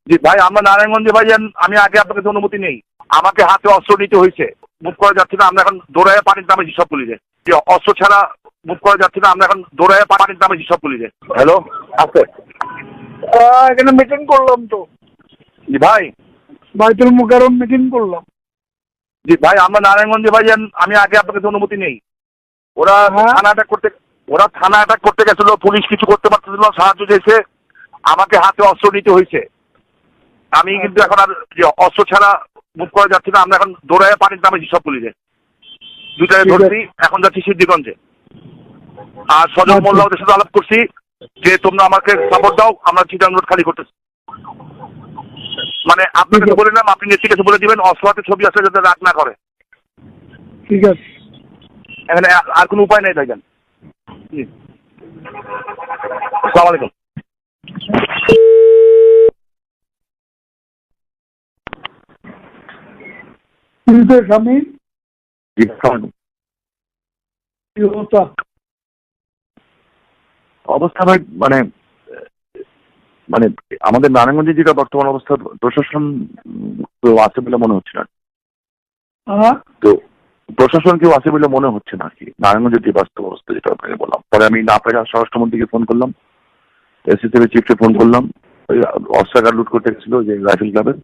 জি ভাই, আমরা নারায়ণগঞ্জে ভাই, আমি আগে আপনার কাছে অনুমতি নেই। আমাকে হাতে অস্ত্র নিতে হয়েছে, মুভ করা যাচ্ছে না। আমরা এখন দৌড়ায় পানির দামে সব পুলিশে, যে অস্ত্র ছাড়া মুভ করা যাচ্ছে না। আমরা এখন দৌড়ায় পানির দামে সব পুলিশে। হ্যালো, আছে এখানে মিটিং করলাম তো। জি ভাই। বাইতুল মুকাররম মিটিং করলাম। জি ভাই, আমরা নারায়ণগঞ্জে ভাই, আমি আগে আপনার কাছে অনুমতি নেই। ওরা থানা অ্যাটাক করতে গেছিল, পুলিশ কিছু করতে পারতেছিল না, সাহায্য চেয়েছে। আমাকে হাতে অস্ত্র নিতে হয়েছে। আমি কিন্তু এখন আর অস্ত্র ছাড়া মুভ করা যাচ্ছে না। আমরা এখন দৌড়ায় পানির দামে সব পুলিশে, দুটায় ধরছি। এখন যাচ্ছি সিদ্ধিগঞ্জে। আর সজল মোল্লা ওদের সাথে আলাপ করছি যে তোমরা আমাকে সাপোর্ট দাও, আমরা চিটাং রোড খালি করতেছি। মানে আপনার কাছে বলে নাম, আপনি নেত্রীর কাছে বলে দিবেন অস্ত্র হাতে ছবি আসলে যাতে রাগ না করে। ঠিক আছে, এখানে আর কোনো উপায় নেই ভাইজান। জি, আসসালামু আলাইকুম। স্বামী অবস্থা ভাই, মানে মানে আমাদের নারায়ণগঞ্জে যেটা বর্তমান অবস্থা, প্রশাসন কেউ আছে বলে মনে হচ্ছে না। তো প্রশাসন কেউ আছে বলে মনে হচ্ছে না আর কি, নারায়ণগঞ্জের যে বাস্তব অবস্থা যেটা আপনাকে বললাম। পরে আমি না পেরে স্বরাষ্ট্রমন্ত্রীকে ফোন করলাম, এসিসিবি চিফকে ফোন করলাম। ওই অস্ত্রাগার লুট করতে গেছিল যে রাইফেল ক্লাবের,